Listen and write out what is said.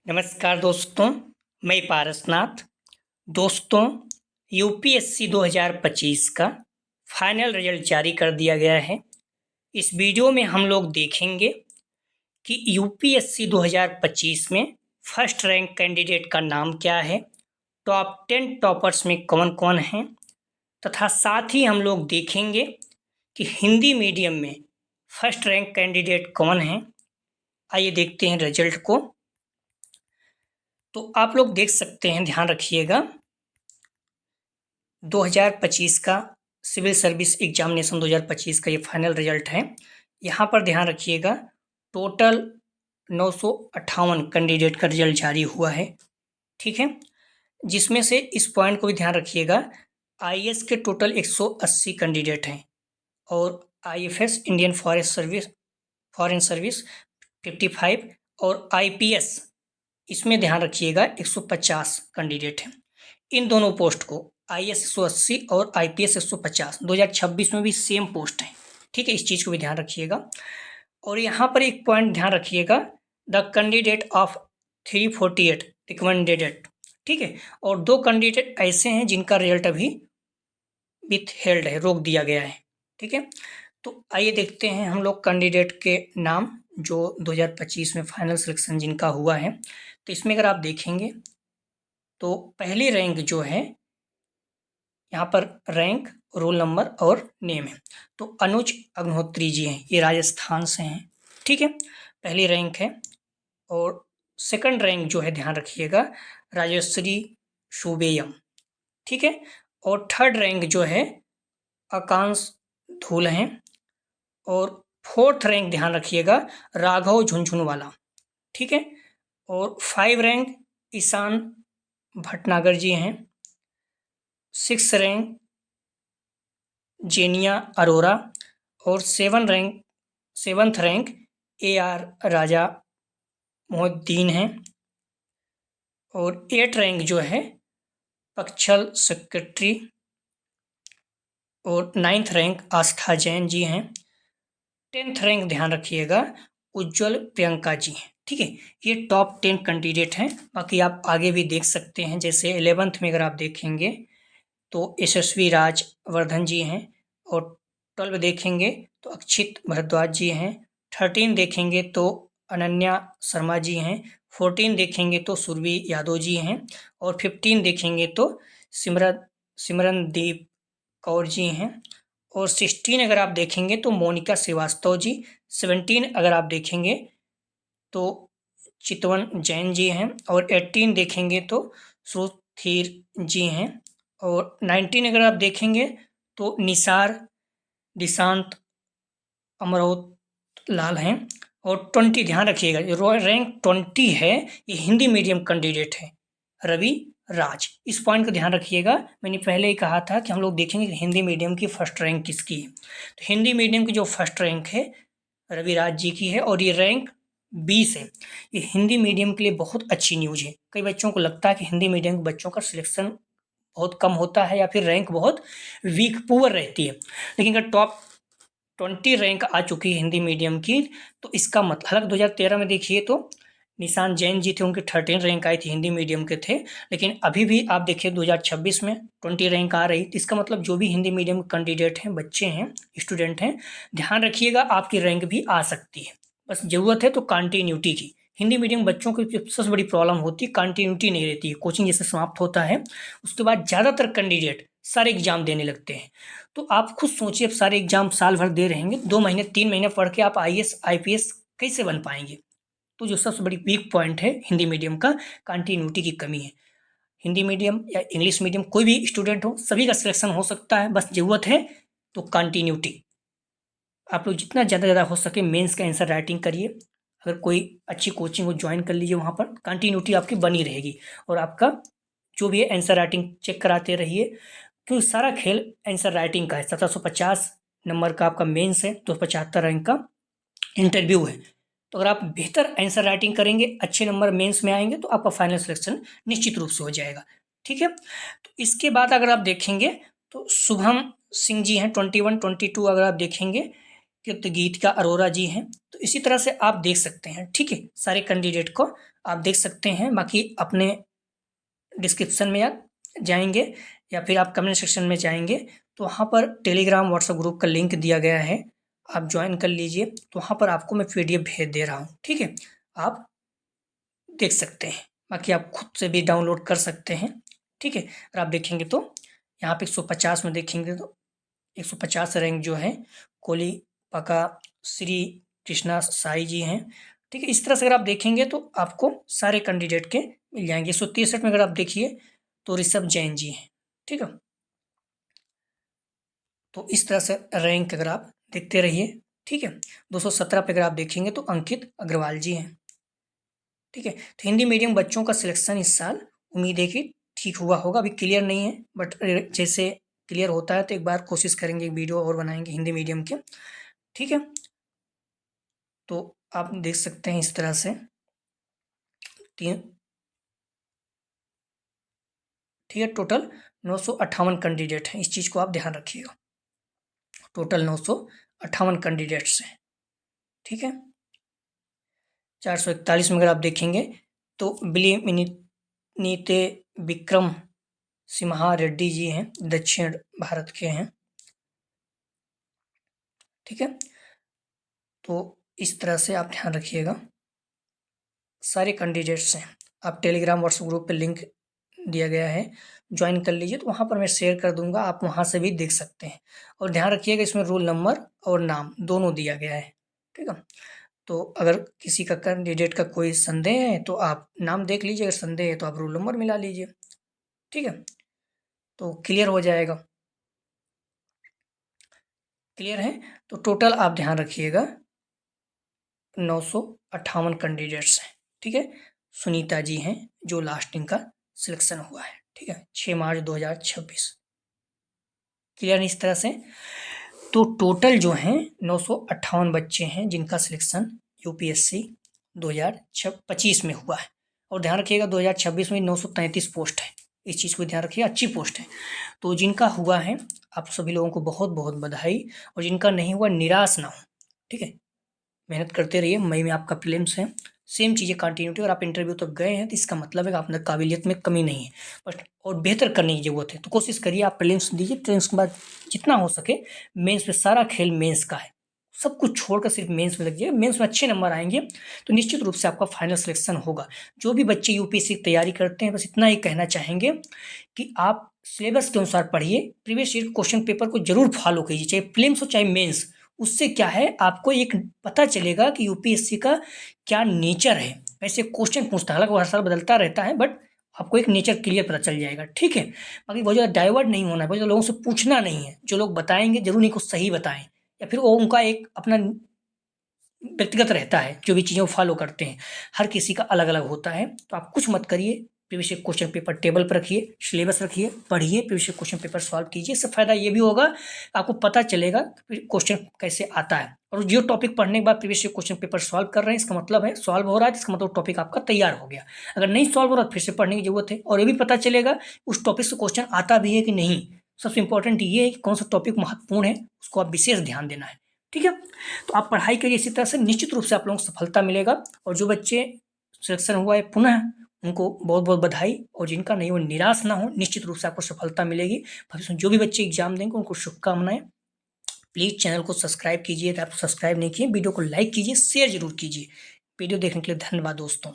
नमस्कार दोस्तों, मैं पारसनाथ। दोस्तों, यूपीएससी 2025 का फाइनल रिजल्ट जारी कर दिया गया है। इस वीडियो में हम लोग देखेंगे कि यूपीएससी 2025 में फर्स्ट रैंक कैंडिडेट का नाम क्या है, टॉप 10 टॉपर्स में कौन कौन हैं, तथा साथ ही हम लोग देखेंगे कि हिंदी मीडियम में फर्स्ट रैंक कैंडिडेट कौन है। आइए देखते हैं रिजल्ट को। तो आप लोग देख सकते हैं, ध्यान रखिएगा, 2025 का सिविल सर्विस एग्जामिनेशन 2025 का ये फाइनल रिजल्ट है। यहाँ पर ध्यान रखिएगा, टोटल 958 कैंडिडेट का रिजल्ट जारी हुआ है, ठीक है। जिसमें से इस पॉइंट को भी ध्यान रखिएगा, आईएएस के टोटल 180 कैंडिडेट हैं और आईएफएस इंडियन फॉरेन सर्विस 55 और आईपीएस इसमें ध्यान रखिएगा 150 कैंडिडेट हैं। इन दोनों पोस्ट को आईएएस 180 और आईपीएस 150 2026 में भी सेम पोस्ट हैं, ठीक है। इस चीज़ को भी ध्यान रखिएगा। और यहाँ पर एक पॉइंट ध्यान रखिएगा, द कैंडिडेट ऑफ 348 रिकमेंडेड, ठीक है। और 2 कैंडिडेट ऐसे हैं जिनका रिजल्ट अभी विथ हेल्ड है, रोक दिया गया है, ठीक है। तो आइए देखते हैं हम लोग कैंडिडेट के नाम जो 2025 में फाइनल सिलेक्शन जिनका हुआ है। तो इसमें अगर आप देखेंगे तो पहली रैंक जो है, यहाँ पर रैंक, रोल नंबर और नेम है, तो अनुज अग्निहोत्री जी हैं, ये राजस्थान से हैं, ठीक है। पहली रैंक है। और सेकंड रैंक जो है, ध्यान रखिएगा, राजश्री शुभेयम, ठीक है। और थर्ड रैंक जो है आकांश धूल हैं। और फोर्थ रैंक ध्यान रखिएगा, राघव झुनझुनवाला, ठीक है। और 5 रैंक ईशान भटनागर जी हैं। 6 रैंक जेनिया अरोरा। और 7th रैंक AR राजा मोहुद्दीन हैं। और 8 रैंक जो है पक्षल सेक्रेटरी। और 9th रैंक आस्था जैन जी हैं। 10th रैंक ध्यान रखिएगा, उज्जवल प्रियंका जी हैं, ठीक है। ये टॉप 10 कैंडिडेट हैं। बाकी आप आगे भी देख सकते हैं, जैसे 11th में अगर आप देखेंगे तो यशस्वी राजवर्धन जी हैं। और 12 देखेंगे तो अक्षित भारद्वाज जी हैं। 13 देखेंगे तो अनन्या शर्मा जी हैं। 14 देखेंगे तो सुरभि यादव जी हैं। और 15 देखेंगे तो सिमरनदीप कौर जी हैं। और 16 अगर आप देखेंगे तो मोनिका श्रीवास्तव जी। 17 अगर आप देखेंगे तो चितवन जैन जी हैं। और 18 देखेंगे तो सुधीर जी हैं। और 19 अगर आप देखेंगे तो निसार दिशांत अमरौत लाल हैं। और 20 ध्यान रखिएगा, जो रैंक 20 है, ये हिंदी मीडियम कैंडिडेट है, रवि राज। इस पॉइंट को ध्यान रखिएगा। मैंने पहले ही कहा था कि हम लोग देखेंगे कि हिंदी मीडियम की फर्स्ट रैंक किसकी है। तो हिंदी मीडियम की जो फर्स्ट रैंक है रवि राज जी की है, और ये रैंक 20 है। ये हिंदी मीडियम के लिए बहुत अच्छी न्यूज़ है। कई बच्चों को लगता है कि हिंदी मीडियम के बच्चों का सिलेक्शन बहुत कम होता है या फिर रैंक बहुत वीक पुअर रहती है, लेकिन अगर टॉप 20 रैंक आ चुकी है हिंदी मीडियम की, तो इसका मतलब, हालांकि 2013 में देखिए तो निशान जैन जी थे, उनकी 13 रैंक आई थी, हिंदी मीडियम के थे। लेकिन अभी भी आप देखिए 2026 में 20 रैंक आ रही, तो इसका मतलब जो भी हिंदी मीडियम कैंडिडेट हैं, बच्चे हैं, स्टूडेंट हैं, ध्यान रखिएगा, आपकी रैंक भी आ सकती है। बस ज़रूरत है तो कंटिन्यूटी की। हिंदी मीडियम बच्चों की सबसे बड़ी प्रॉब्लम होती है, कंटिन्यूटी नहीं रहती है। कोचिंग जैसे समाप्त होता है उसके बाद ज़्यादातर कैंडिडेट सारे एग्जाम देने लगते हैं। तो आप खुद सोचिए, अब सारे एग्जाम साल भर दे रहेंगे, 2 महीने 3 महीने पढ़ के आप आईएएस आईपीएस कैसे बन पाएंगे। तो जो सबसे बड़ी वीक पॉइंट है हिंदी मीडियम का, कंटिन्यूटी की कमी है। हिंदी मीडियम या इंग्लिश मीडियम कोई भी स्टूडेंट हो, सभी का सिलेक्शन हो सकता है, बस ज़रूरत है तो कंटिन्यूटी। आप लोग जितना ज़्यादा हो सके मेंस का आंसर राइटिंग करिए। अगर कोई अच्छी कोचिंग को ज्वाइन कर लीजिए, वहाँ पर कंटिन्यूटी आपकी बनी रहेगी। और आपका जो भी है आंसर राइटिंग चेक कराते रहिए, क्योंकि सारा खेल आंसर राइटिंग का है। 1750 नंबर का आपका मेंस है, 275 रैंक का इंटरव्यू है। तो अगर आप बेहतर आंसर राइटिंग करेंगे, अच्छे नंबर मेंस में आएंगे, तो आपका फाइनल सिलेक्शन निश्चित रूप से हो जाएगा, ठीक है। तो इसके बाद अगर आप देखेंगे तो शुभम सिंह जी हैं, 21 22 अगर आप देखेंगे कि तो गीतिका अरोरा जी हैं। तो इसी तरह से आप देख सकते हैं, ठीक है, सारे कैंडिडेट को आप देख सकते हैं। बाकी अपने डिस्क्रिप्शन में आप जाएंगे या फिर आप कमेंट सेक्शन में जाएंगे तो वहाँ पर टेलीग्राम व्हाट्सएप ग्रुप का लिंक दिया गया है, आप ज्वाइन कर लीजिए। तो वहाँ पर आपको मैं पीडीएफ भेज दे रहा हूँ, ठीक है, आप देख सकते हैं। बाकी आप खुद से भी डाउनलोड कर सकते हैं, ठीक है। अगर आप देखेंगे तो यहाँ पे 150 में देखेंगे तो 150 रैंक जो है कोली पका श्री कृष्णा साई जी हैं, ठीक है। इस तरह से अगर आप देखेंगे तो आपको सारे कैंडिडेट के मिल जाएंगे। 163 में अगर आप देखिए तो ऋषभ जैन जी हैं, ठीक है। तो इस तरह से रैंक अगर आप देखते रहिए, ठीक है। 217 पे अगर आप देखेंगे तो अंकित अग्रवाल जी हैं, ठीक है। तो हिंदी मीडियम बच्चों का सिलेक्शन इस साल उम्मीद है कि ठीक हुआ होगा। अभी क्लियर नहीं है बट जैसे क्लियर होता है तो एक बार कोशिश करेंगे, एक वीडियो और बनाएंगे हिंदी मीडियम के, ठीक है। तो आप देख सकते हैं इस तरह से तीन, ठीक है। टोटल 958 कैंडिडेट हैं, इस चीज़ को आप ध्यान रखिएगा। टोटल 958 कैंडिडेट्स हैं, ठीक है। 441 में अगर आप देखेंगे तो नीते विक्रम सिम्हा रेड्डी जी हैं, दक्षिण भारत के हैं, ठीक है। तो इस तरह से आप ध्यान रखिएगा, सारे कैंडिडेट्स हैं। आप टेलीग्राम व्हाट्सएप ग्रुप पे लिंक दिया गया है, ज्वाइन कर लीजिए। तो वहाँ पर मैं शेयर कर दूंगा, आप वहाँ से भी देख सकते हैं। और ध्यान रखिएगा इसमें रोल नंबर और नाम दोनों दिया गया है, ठीक है। तो अगर किसी का कैंडिडेट का कोई संदेह है तो आप नाम देख लीजिए, अगर संदेह है तो आप रोल नंबर मिला लीजिए, ठीक है। तो क्लियर हो जाएगा, क्लियर है। तो टोटल आप ध्यान रखिएगा 958 कैंडिडेट्स हैं, ठीक है। सुनीता जी हैं जो लास्ट इनका सिलेक्शन हुआ है, ठीक है, 6 मार्च 2026, क्लियर इस तरह से। तो टोटल जो हैं 958 बच्चे हैं जिनका सिलेक्शन यूपीएससी 2025 में हुआ है। और ध्यान रखिएगा 2026 में 933 पोस्ट है, इस चीज़ को ध्यान रखिए, अच्छी पोस्ट है। तो जिनका हुआ है आप सभी लोगों को बहुत बहुत बधाई, और जिनका नहीं हुआ निराश ना हो, ठीक है। मेहनत करते रहिए, मई में आपका प्रीलिम्स है, सेम चीज़ें कंटिन्यूटी। और आप इंटरव्यू तक गए हैं तो इसका मतलब है कि आप अंदर काबिलियत में कमी नहीं है, बट और बेहतर करने की ज़रूरत है। तो कोशिश करिए आप प्रीलिम्स दीजिए, प्रीलिम्स के बाद जितना हो सके मेंस में, सारा खेल मेंस का है, सब कुछ छोड़कर सिर्फ मेंस में लगिए। मेंस में अच्छे नंबर आएंगे तो निश्चित रूप से आपका फाइनल सिलेक्शन होगा। जो भी बच्चे यूपीएससी की तैयारी करते हैं बस इतना ही कहना चाहेंगे कि आप सिलेबस के अनुसार पढ़िए, प्रीवियस ईयर क्वेश्चन पेपर को जरूर फॉलो कीजिए, चाहे प्रीलिम्स हो चाहे मेंस। उससे क्या है आपको एक पता चलेगा कि यूपीएससी का क्या नेचर है। वैसे क्वेश्चन पूछता है, हालांकि वो हर साल बदलता रहता है, बट आपको एक नेचर क्लियर पता चल जाएगा, ठीक है। बाकी बहुत ज़्यादा डाइवर्ट नहीं होना है, बहुत ज़्यादा लोगों से पूछना नहीं है। जो लोग बताएंगे जरूर नहीं कुछ सही बताएं, या फिर वो उनका एक अपना व्यक्तिगत रहता है, जो भी चीज़ें वो फॉलो करते हैं, हर किसी का अलग अलग होता है। तो आप कुछ मत करिए, previous year question paper table पर रखिए, सिलेबस रखिए, पढ़िए, previous year question paper solve कीजिए। इससे फायदा ये भी होगा आपको पता चलेगा क्वेश्चन कैसे आता है। और जो टॉपिक पढ़ने के बाद previous year question paper solve कर रहे हैं, इसका मतलब है सॉल्व हो रहा है, इसका मतलब टॉपिक आपका तैयार हो गया। अगर नहीं सॉल्व हो रहा फिर से पढ़ने की जरूरत है। और ये भी पता चलेगा उस टॉपिक से क्वेश्चन आता भी है कि नहीं। सबसे इंपॉर्टेंट ये है कि कौन सा टॉपिक महत्वपूर्ण है, उसको आप विशेष ध्यान देना है, ठीक है। तो आप पढ़ाई करिए इसी तरह से, निश्चित रूप से आप लोगों को सफलता मिलेगा। और जो बच्चे सिलेक्शन हुआ है पुनः उनको बहुत बहुत बधाई, और जिनका नहीं वो निराश ना हो, निश्चित रूप से आपको सफलता मिलेगी। भविष्य में जो भी बच्चे एग्जाम देंगे उनको शुभकामनाएं। प्लीज़ चैनल को सब्सक्राइब कीजिए, आप सब्सक्राइब नहीं किए, वीडियो को लाइक कीजिए, शेयर जरूर कीजिए। वीडियो देखने के लिए धन्यवाद दोस्तों।